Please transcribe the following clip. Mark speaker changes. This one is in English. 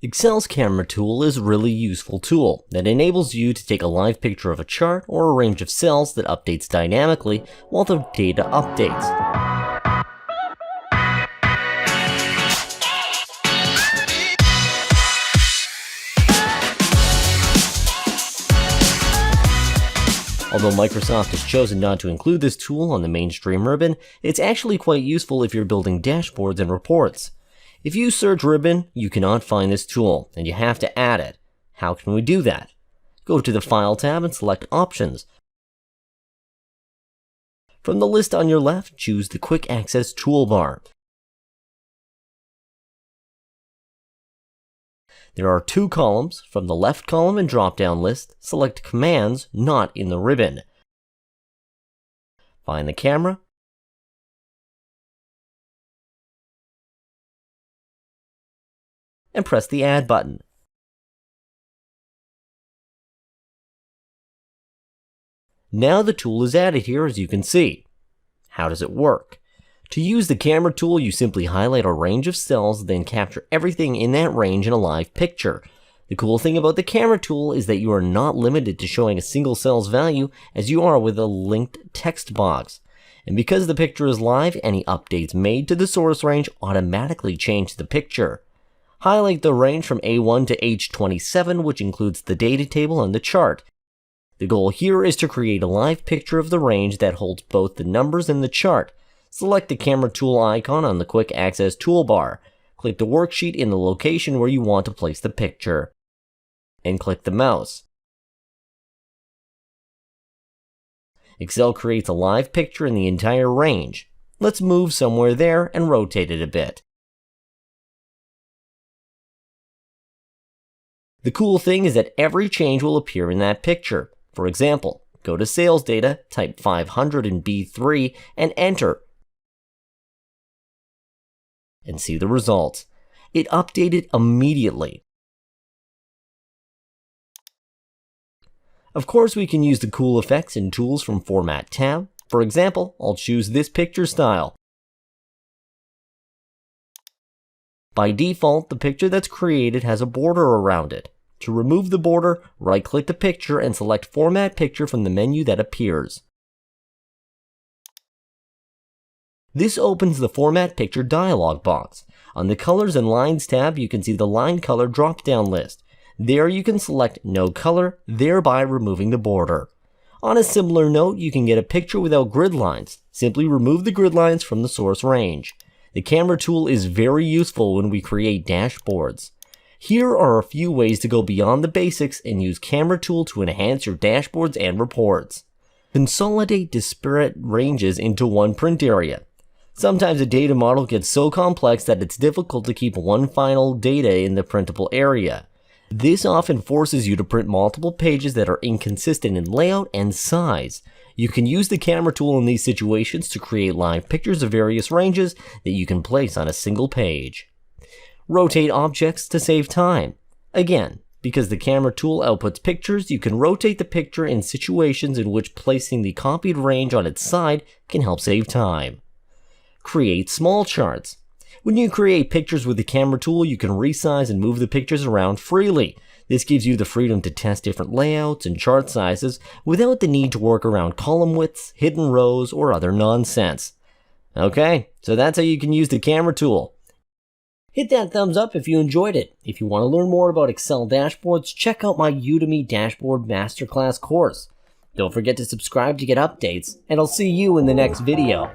Speaker 1: Excel's camera tool is a really useful tool that enables you to take a live picture of a chart or a range of cells that updates dynamically while the data updates. Although Microsoft has chosen not to include this tool on the mainstream ribbon, it's actually quite useful if you're building dashboards and reports. If you search ribbon, you cannot find this tool, and you have to add it. How can we do that? Go to the File tab and select Options. From the list on your left, choose the Quick Access Toolbar. There are two columns. From the left column and drop-down list, select Commands not in the ribbon. Find the camera, and press the Add button. Now the tool is added here, as you can see. How does it work? To use the camera tool, you simply highlight a range of cells, then capture everything in that range in a live picture. The cool thing about the camera tool is that you are not limited to showing a single cell's value as you are with a linked text box. And because the picture is live, any updates made to the source range automatically change the picture. Highlight the range from A1 to H27, which includes the data table and the chart. The goal here is to create a live picture of the range that holds both the numbers and the chart. Select the camera tool icon on the Quick Access Toolbar. Click the worksheet in the location where you want to place the picture, and click the mouse. Excel creates a live picture in the entire range. Let's move somewhere there and rotate it a bit. The cool thing is that every change will appear in that picture. For example, go to Sales Data, type 500 in B3, and enter. And see the results. It updated immediately. Of course, we can use the cool effects and tools from Format tab. For example, I'll choose this picture style. By default, the picture that's created has a border around it. To remove the border, right-click the picture and select Format Picture from the menu that appears. This opens the Format Picture dialog box. On the Colors and Lines tab, you can see the line color drop-down list. There you can select No Color, thereby removing the border. On a similar note, you can get a picture without grid lines. Simply remove the grid lines from the source range. The camera tool is very useful when we create dashboards. Here are a few ways to go beyond the basics and use camera tool to enhance your dashboards and reports. Consolidate disparate ranges into one print area. Sometimes a data model gets so complex that it's difficult to keep one final data in the printable area. This often forces you to print multiple pages that are inconsistent in layout and size. You can use the camera tool in these situations to create live pictures of various ranges that you can place on a single page. Rotate objects to save time. Again, because the camera tool outputs pictures, you can rotate the picture in situations in which placing the copied range on its side can help save time. Create small charts. When you create pictures with the camera tool, you can resize and move the pictures around freely. This gives you the freedom to test different layouts and chart sizes without the need to work around column widths, hidden rows, or other nonsense. Okay, so that's how you can use the camera tool. Hit that thumbs up if you enjoyed it. If you want to learn more about Excel dashboards, check out my Udemy Dashboard Masterclass course. Don't forget to subscribe to get updates, and I'll see you in the next video.